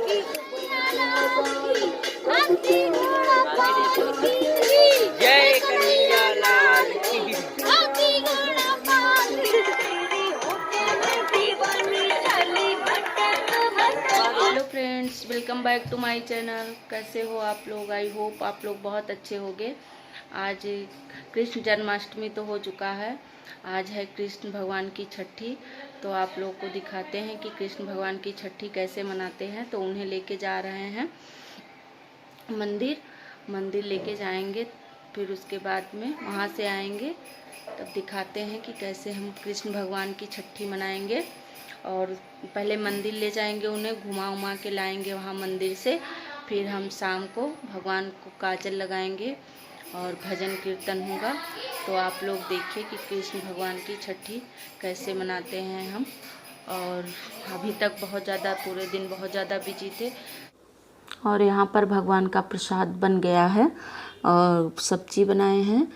जय कन्हैया लाल की। Hello friends, welcome back to my channel. कैसे हो आप लोग? आई होप आप लोग बहुत अच्छे होंगे। आज कृष्ण जन्माष्टमी तो हो चुका है, आज है कृष्ण भगवान की छठी। तो आप लोग को दिखाते हैं कि कृष्ण भगवान की छठी कैसे मनाते हैं। तो उन्हें लेके जा रहे हैं मंदिर लेके जाएंगे, फिर उसके बाद में वहाँ से आएंगे तब दिखाते हैं कि कैसे हम कृष्ण भगवान की छठी मनाएंगे। और पहले मंदिर ले जाएंगे, उन्हें घुमा उमा के लाएंगे वहाँ मंदिर से। फिर हम शाम को भगवान को काजल लगाएंगे और भजन कीर्तन होगा। तो आप लोग देखिए कि कृष्ण भगवान की छठी कैसे मनाते हैं हम। और अभी तक बहुत ज़्यादा पूरे दिन बहुत ज़्यादा बिजी थे। और यहाँ पर भगवान का प्रसाद बन गया है और सब्जी बनाए हैं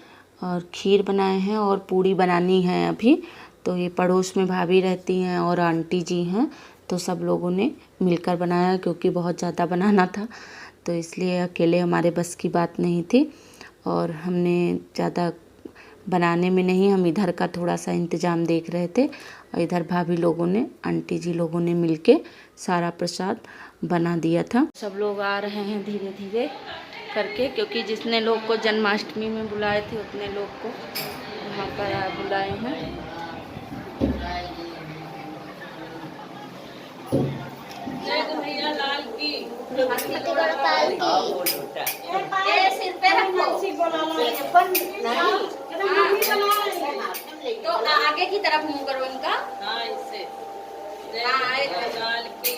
और खीर बनाए हैं और पूड़ी बनानी है अभी। तो ये पड़ोस में भाभी रहती हैं और आंटी जी हैं, तो सब लोगों ने मिलकर बनाया क्योंकि बहुत ज़्यादा बनाना था, तो इसलिए अकेले हमारे बस की बात नहीं थी। और हमने ज़्यादा बनाने में नहीं, हम इधर का थोड़ा सा इंतज़ाम देख रहे थे और इधर भाभी लोगों ने, आंटी जी लोगों ने मिलके सारा प्रसाद बना दिया था। सब लोग आ रहे हैं धीरे धीरे करके, क्योंकि जितने लोग को जन्माष्टमी में बुलाए थे उतने लोग को यहाँ पर बुलाए हैं। जय कन्हैया लाल की। सिर पे रखो तो आगे की तरफ मुंह करो इनका। हाँ, इससे लाल की।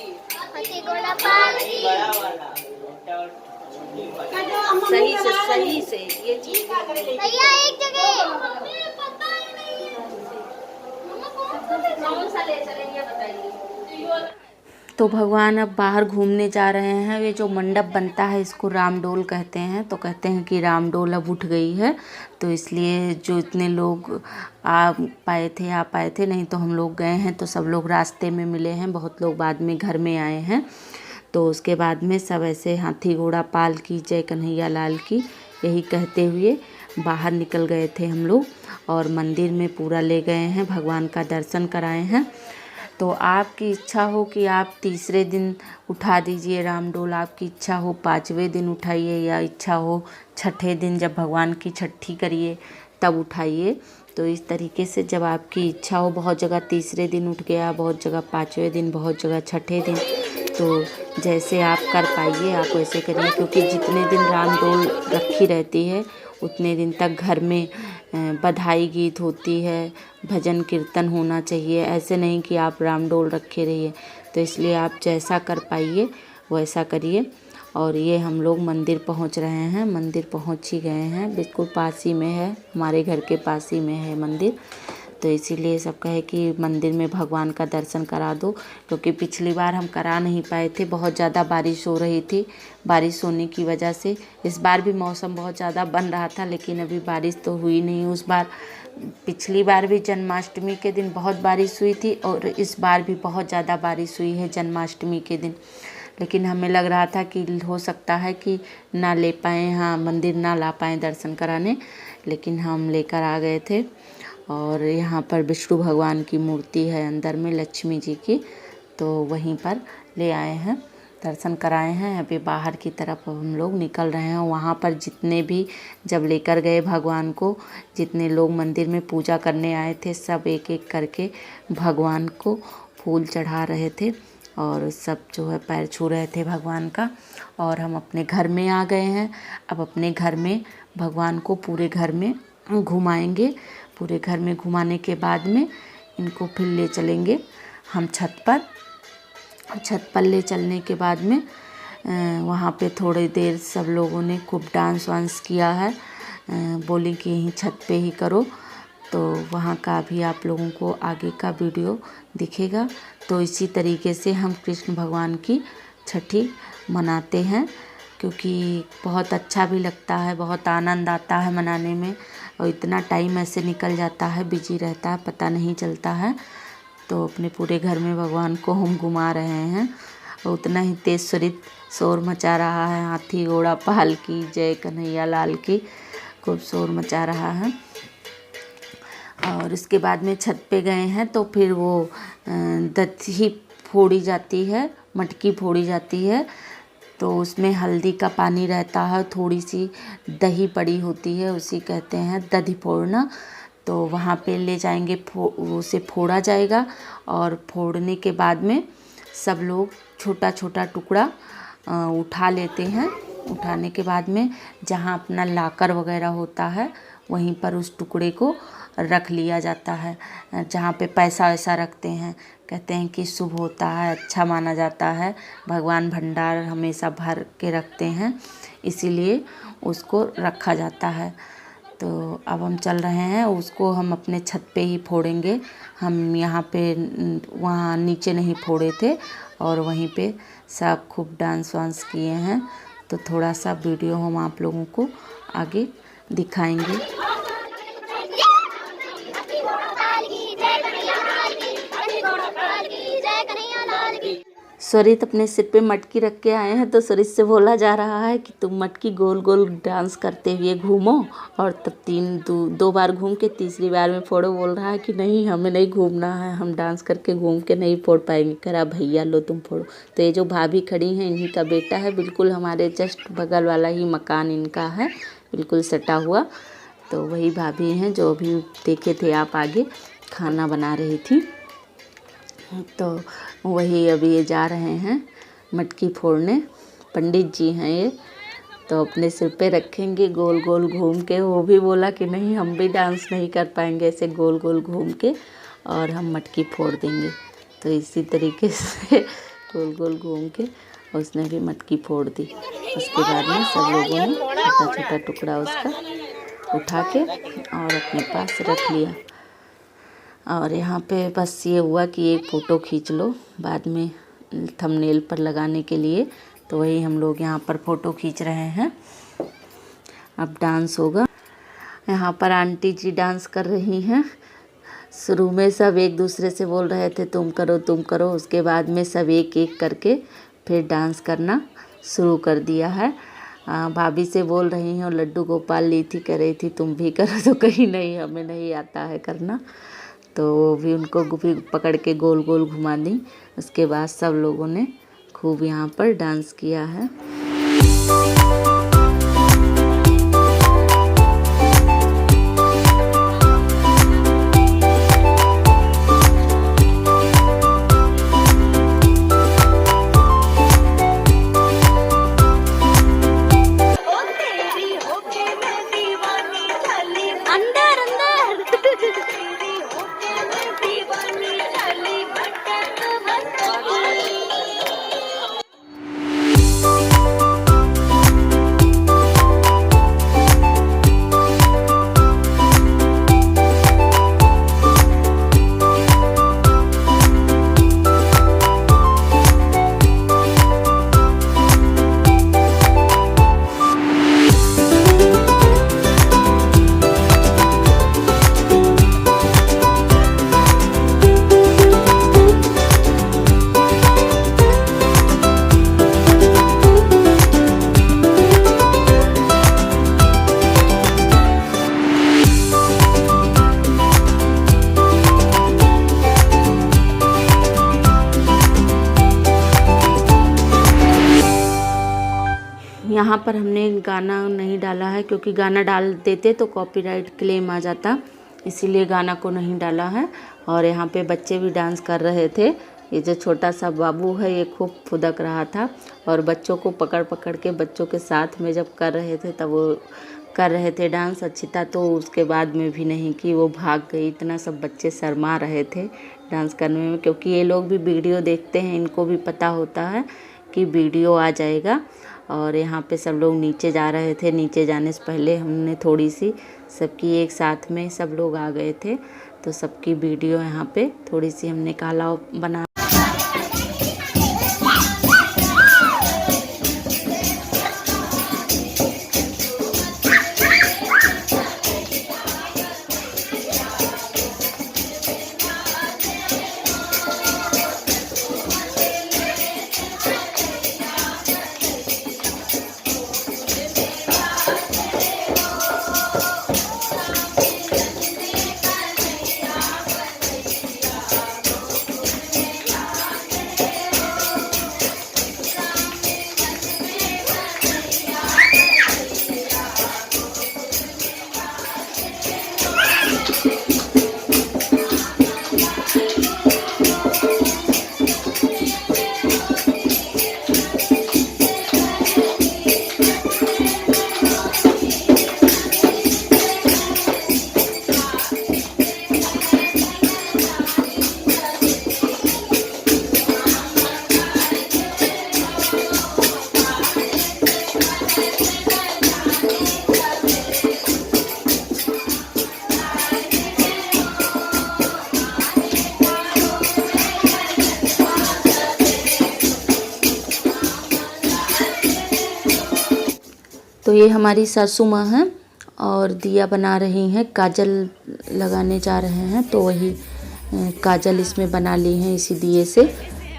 सही से ये चीज एक जगह कौन सा ले चलेंगे बताइए। तो भगवान अब बाहर घूमने जा रहे हैं। ये जो मंडप बनता है इसको रामडोल कहते हैं। तो कहते हैं कि रामडोल अब उठ गई है, तो इसलिए जो इतने लोग आ पाए थे, नहीं तो हम लोग गए हैं तो सब लोग रास्ते में मिले हैं, बहुत लोग बाद में घर में आए हैं। तो उसके बाद में सब ऐसे हाथी घोड़ा पाल की जय कन्हैया लाल की यही कहते हुए बाहर निकल गए थे हम लोग और मंदिर में पूरा ले गए हैं, भगवान का दर्शन कराए हैं। तो आपकी इच्छा हो कि आप तीसरे दिन उठा दीजिए रामडोल, आपकी इच्छा हो 5वें दिन उठाइए, या इच्छा हो छठे दिन जब भगवान की छठी करिए तब उठाइए। तो इस तरीके से जब आपकी इच्छा हो, बहुत जगह तीसरे दिन उठ गया, बहुत जगह 5वें दिन, बहुत जगह छठे दिन, तो जैसे आप कर पाइए आप वैसे करिए। क्योंकि जितने दिन रामडोल रखी रहती है उतने दिन तक घर में बधाई गीत होती है, भजन कीर्तन होना चाहिए। ऐसे नहीं कि आप रामडोल रखे रहिए। तो इसलिए आप जैसा कर पाइए वैसा करिए। और ये हम लोग मंदिर पहुंच रहे हैं, मंदिर पहुंच ही गए हैं, बिल्कुल पास ही में है, हमारे घर के पास ही में है मंदिर। तो इसीलिए सब कहे कि मंदिर में भगवान का दर्शन करा दो, क्योंकि पिछली बार हम करा नहीं पाए थे, बहुत ज़्यादा बारिश हो रही थी। बारिश होने की वजह से इस बार भी मौसम बहुत ज़्यादा बन रहा था, लेकिन अभी बारिश तो हुई नहीं। उस बार पिछली बार भी जन्माष्टमी के दिन बहुत बारिश हुई थी और इस बार भी बहुत ज़्यादा बारिश हुई है जन्माष्टमी के दिन। लेकिन हमें लग रहा था कि हो सकता है कि ना ले पाएँ, हाँ मंदिर ना ला पाएँ दर्शन कराने, लेकिन हम लेकर आ गए थे। और यहाँ पर विष्णु भगवान की मूर्ति है अंदर में, लक्ष्मी जी की, तो वहीं पर ले आए हैं, दर्शन कराए हैं। अभी बाहर की तरफ हम लोग निकल रहे हैं। वहाँ पर जितने भी जब लेकर गए भगवान को, जितने लोग मंदिर में पूजा करने आए थे, सब एक एक करके भगवान को फूल चढ़ा रहे थे और सब जो है पैर छू रहे थे भगवान का। और हम अपने घर में आ गए हैं। अब अपने घर में भगवान को पूरे घर में घुमाएंगे। पूरे घर में घुमाने के बाद में इनको फिर ले चलेंगे हम छत पर। छत पर ले चलने के बाद में वहाँ पे थोड़ी देर सब लोगों ने खूब डांस वांस किया है, बोली कि यहीं छत पे ही करो। तो वहाँ का भी आप लोगों को आगे का वीडियो दिखेगा। तो इसी तरीके से हम कृष्ण भगवान की छठी मनाते हैं, क्योंकि बहुत अच्छा भी लगता है, बहुत आनंद आता है मनाने में। और इतना टाइम ऐसे निकल जाता है, बिजी रहता है, पता नहीं चलता है। तो अपने पूरे घर में भगवान को हम घुमा रहे हैं उतना ही तेज स्वरित शोर मचा रहा है। हाथी घोड़ा पाल की जय कन्हैया लाल की खूब शोर मचा रहा है। और इसके बाद में छत पे गए हैं तो फिर वो दही फोड़ी जाती है, मटकी फोड़ी जाती है। तो उसमें हल्दी का पानी रहता है, थोड़ी सी दही पड़ी होती है, उसी कहते हैं दधी फोड़ना। तो वहाँ पे ले जाएंगे, उसे फोड़ा जाएगा। और फोड़ने के बाद में सब लोग छोटा छोटा टुकड़ा उठा लेते हैं। उठाने के बाद में जहाँ अपना लाकर वगैरह होता है वहीं पर उस टुकड़े को रख लिया जाता है, जहाँ पे पैसा वैसा रखते हैं। कहते हैं कि शुभ होता है, अच्छा माना जाता है, भगवान भंडार हमेशा भर के रखते हैं, इसीलिए उसको रखा जाता है। तो अब हम चल रहे हैं, उसको हम अपने छत पे ही फोड़ेंगे। हम यहाँ पे वहाँ नीचे नहीं फोड़े थे और वहीं पे सब खूब डांस वांस किए हैं। तो थोड़ा सा वीडियो हम आप लोगों को आगे दिखाएंगे। स्वरित अपने सिर पे मटकी रख के आए हैं तो स्वरित से बोला जा रहा है कि तुम मटकी गोल गोल डांस करते हुए घूमो और तब दो बार घूम के तीसरी बार में फोड़ो। बोल रहा है कि नहीं, हमें नहीं घूमना है, हम डांस करके घूम के नहीं फोड़ पाएंगे। करा भैया लो तुम फोड़ो। तो ये जो भाभी खड़ी हैं इन्हीं का बेटा है, बिल्कुल हमारे जस्ट बगल वाला ही मकान इनका है, बिल्कुल सटा हुआ। तो वही भाभी हैं जो अभी देखे थे आप आगे खाना बना रही थी। तो वही अभी ये जा रहे हैं मटकी फोड़ने। पंडित जी हैं ये, तो अपने सिर पे रखेंगे गोल गोल घूम के। वो भी बोला कि नहीं, हम भी डांस नहीं कर पाएंगे ऐसे गोल गोल घूम के, और हम मटकी फोड़ देंगे। तो इसी तरीके से गोल गोल घूम के उसने भी मटकी फोड़ दी। उसके बाद में सब लोगों ने छोटा छोटा टुकड़ा उसका उठा के और अपने पास रख लिया। और यहाँ पे बस ये हुआ कि एक फ़ोटो खींच लो बाद में थंबनेल पर लगाने के लिए। तो वही हम लोग यहाँ पर फ़ोटो खींच रहे हैं। अब डांस होगा। यहाँ पर आंटी जी डांस कर रही हैं। शुरू में सब एक दूसरे से बोल रहे थे तुम करो तुम करो, उसके बाद में सब एक एक करके फिर डांस करना शुरू कर दिया है। भाभी से बोल रही हैं और लड्डू गोपाल ली थी, कह रही थी तुम भी करो, तो कहीं नहीं, हमें नहीं आता है करना। तो वो भी उनको भी पकड़ के गोल गोल घुमा दी। उसके बाद सब लोगों ने खूब यहाँ पर डांस किया है। यहाँ पर हमने गाना नहीं डाला है क्योंकि गाना डाल देते तो कॉपीराइट क्लेम आ जाता, इसीलिए गाना को नहीं डाला है। और यहाँ पे बच्चे भी डांस कर रहे थे। ये जो छोटा सा बाबू है ये खूब फुदक रहा था और बच्चों को पकड़ पकड़ के बच्चों के साथ में जब कर रहे थे तब वो कर रहे थे डांस। अच्छिता तो उसके बाद में भी नहीं कि वो भाग गई, इतना सब बच्चे शर्मा रहे थे डांस करने में, क्योंकि ये लोग भी वीडियो देखते हैं, इनको भी पता होता है कि वीडियो आ जाएगा। और यहाँ पे सब लोग नीचे जा रहे थे, नीचे जाने से पहले हमने थोड़ी सी सबकी एक साथ में सब लोग आ गए थे तो सबकी वीडियो यहाँ पे थोड़ी सी हमने निकाला बना। तो ये हमारी सासू माँ हैं और दिया बना रही हैं, काजल लगाने जा रहे हैं। तो वही काजल इसमें बना ली हैं, इसी दिए से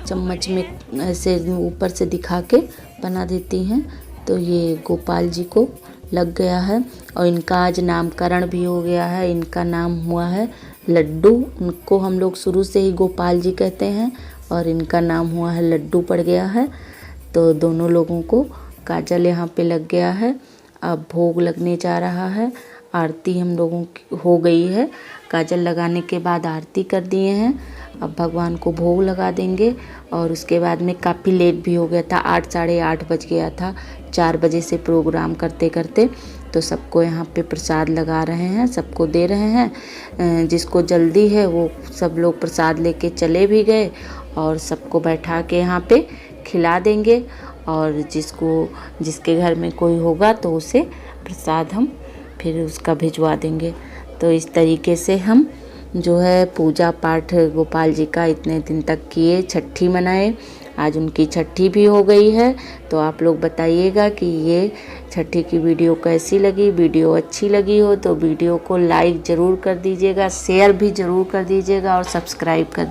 चम्मच में ऐसे ऊपर से दिखा के बना देती हैं। तो ये गोपाल जी को लग गया है और इनका आज नामकरण भी हो गया है। इनका नाम हुआ है लड्डू। उनको हम लोग शुरू से ही गोपाल जी कहते हैं और इनका नाम हुआ है लड्डू पड़ गया है। तो दोनों लोगों को काजल यहाँ पे लग गया है। अब भोग लगने जा रहा है। आरती हम लोगों की हो गई है। काजल लगाने के बाद आरती कर दिए हैं। अब भगवान को भोग लगा देंगे और उसके बाद में काफ़ी लेट भी हो गया था, 8 साढ़े 8 बज गया था। 4 बजे से प्रोग्राम करते करते तो सबको यहाँ पे प्रसाद लगा रहे हैं, सबको दे रहे हैं। जिसको जल्दी है वो सब लोग प्रसाद लेके चले भी गए और सबको बैठा के यहाँ पे खिला देंगे। और जिसके घर में कोई होगा तो उसे प्रसाद हम फिर उसका भिजवा देंगे। तो इस तरीके से हम जो है पूजा पाठ गोपाल जी का इतने दिन तक किए, छठी मनाए। आज उनकी छठी भी हो गई है। तो आप लोग बताइएगा कि ये छठी की वीडियो कैसी लगी। वीडियो अच्छी लगी हो तो वीडियो को लाइक ज़रूर कर दीजिएगा, शेयर भी ज़रूर कर दीजिएगा और सब्सक्राइब कर